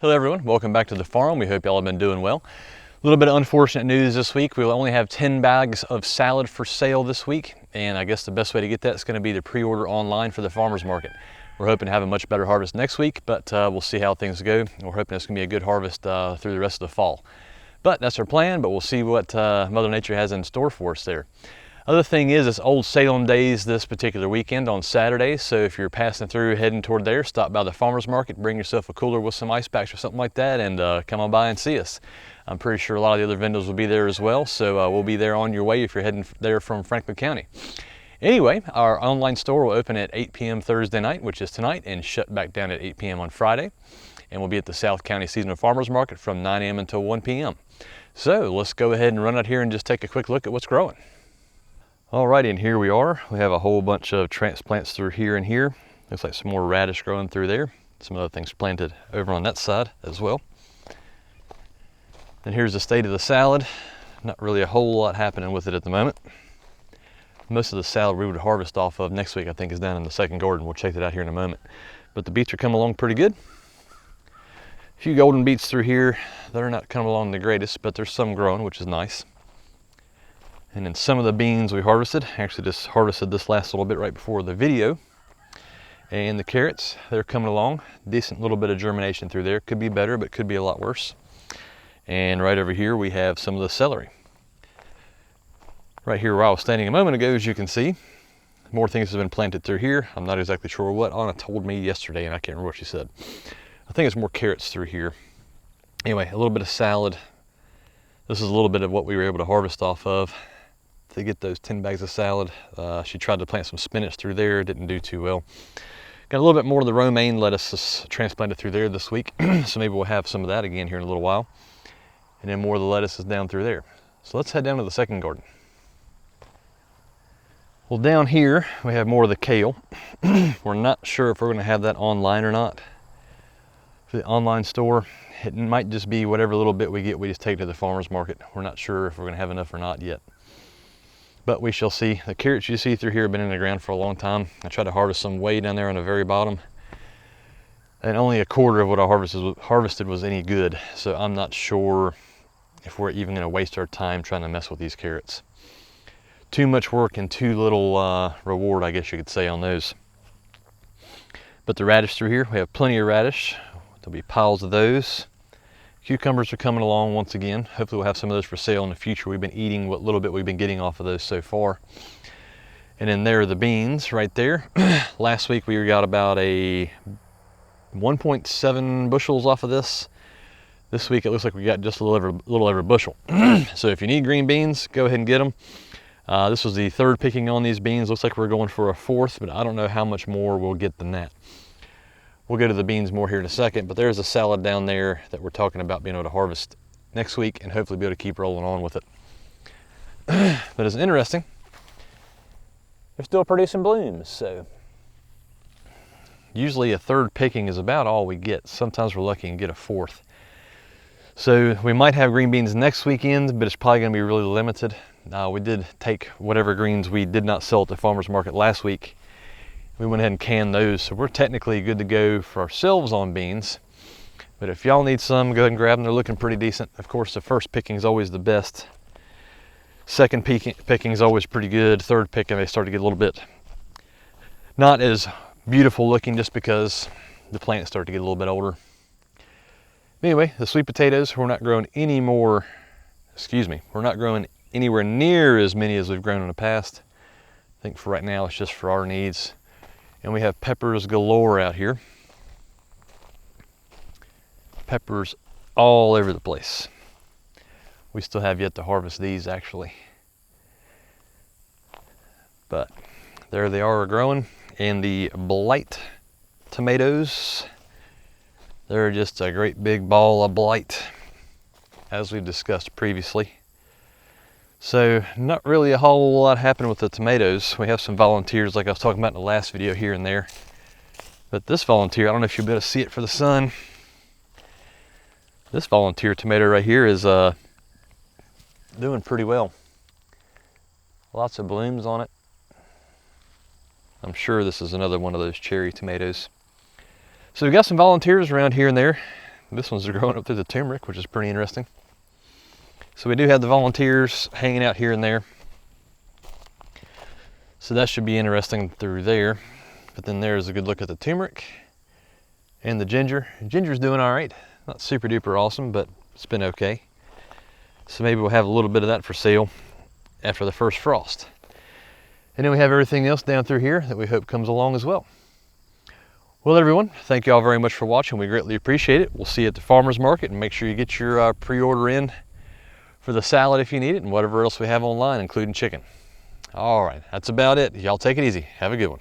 Hello everyone, welcome back to the farm. We hope y'all have been doing well. A little bit of unfortunate news this week. We'll only have 10 bags of salad for sale this week, and I guess the best way to get that is going to be to pre-order online for the farmer's market. We're hoping to have a much better harvest next week, but we'll see how things go. We're hoping it's going to be a good harvest through the rest of the fall. But that's our plan, but we'll see what Mother Nature has in store for us there. Other thing is, it's Old Salem Days this particular weekend on Saturday, so if you're passing through heading toward there, stop by the farmer's market, bring yourself a cooler with some ice packs or something like that, and come on by and see us. I'm pretty sure a lot of the other vendors will be there as well, so we'll be there on your way if you're heading there from Franklin County. Anyway, our online store will open at 8 p.m. Thursday night, which is tonight, and shut back down at 8 p.m. on Friday. And we'll be at the South County Seasonal Farmers Market from 9 a.m. until 1 p.m. So let's go ahead and run out here and just take a quick look at what's growing. Alrighty, and here we are. We have a whole bunch of transplants through here and here. Looks like some more radish growing through there. Some other things planted over on that side as well. And here's the state of the salad. Not really a whole lot happening with it at the moment. Most of the salad we would harvest off of next week, I think, is down in the second garden. We'll check that out here in a moment. But the beets are coming along pretty good. A few golden beets through here. They're not coming along the greatest, but there's some growing, which is nice. And then some of the beans we harvested, actually just harvested this last little bit right before the video. And the carrots, they're coming along. Decent little bit of germination through there. Could be better, but could be a lot worse. And right over here we have some of the celery. Right here where I was standing a moment ago, as you can see, more things have been planted through here. I'm not exactly sure what. Anna told me yesterday, and I can't remember what she said. I think it's more carrots through here. Anyway, a little bit of salad. This is a little bit of what we were able to harvest off of to get those 10 bags of salad. She tried to plant some spinach through there, didn't do too well. Got a little bit more of the romaine lettuce transplanted through there this week, so maybe we'll have some of that again here in a little while. And then more of the lettuce is down through there. So let's head down to the second garden. Well, down here we have more of the kale. We're not sure if we're going to have that online or not. For the online store, it might just be whatever little bit we get, we just take to the farmer's market. We're not sure if we're going to have enough or not yet. But we shall see. The carrots you see through here have been in the ground for a long time. I tried to harvest some way down there on the very bottom, and only a quarter of what I harvested was any good. So I'm not sure if we're even going to waste our time trying to mess with these carrots. Too much work and too little reward, I guess you could say, on those. But the radish through here, we have plenty of radish. There'll be piles of those. Cucumbers are coming along once again. Hopefully we'll have some of those for sale in the future. We've been eating what little bit we've been getting off of those so far. And then there are the beans right there. Last week we got about a 1.7 bushels off of this. This week it looks like we got just a little over a bushel. So if you need green beans, go ahead and get them. This was the third picking on these beans. Looks like we're going for a fourth, but I don't know how much more we'll get than that. We'll go to the beans more here in a second, but there's a salad down there that we're talking about being able to harvest next week and hopefully be able to keep rolling on with it. But it's interesting. They're still producing blooms, so usually a third picking is about all we get. Sometimes we're lucky and get a fourth. So we might have green beans next weekend, but it's probably going to be really limited. We did take whatever greens we did not sell at the farmer's market last week. We went ahead and canned those, so we're technically good to go for ourselves on beans. But if y'all need some, go ahead and grab them. They're looking pretty decent. Of course, the first picking is always the best. Second picking is always pretty good. Third picking, they start to get a little bit not as beautiful looking just because the plants start to get a little bit older. Anyway, the sweet potatoes, we're not growing any more, we're not growing anywhere near as many as we've grown in the past. I think for right now, it's just for our needs. And we have peppers galore out here. Peppers all over the place. We still have yet to harvest these actually. But there they are growing. And the blight tomatoes, they're just a great big ball of blight, as we've discussed previously. So not really a whole lot happening with the tomatoes. We have some volunteers like I was talking about in the last video here and there. But this volunteer, I don't know if you'll be able to see it for the sun. This volunteer tomato right here is doing pretty well. Lots of blooms on it. I'm sure this is another one of those cherry tomatoes. So we've got some volunteers around here and there. This one's growing up through the turmeric, which is pretty interesting. So we do have the volunteers hanging out here and there. So that should be interesting through there. But then there's a good look at the turmeric and the ginger. Ginger's doing all right. Not super duper awesome, but it's been okay. So maybe we'll have a little bit of that for sale after the first frost. And then we have everything else down through here that we hope comes along as well. Well, everyone, thank you all very much for watching. We greatly appreciate it. We'll see you at the farmer's market, and make sure you get your pre-order in for the salad if you need it, and whatever else we have online, including chicken. All right, that's about it. Y'all take it easy. Have a good one.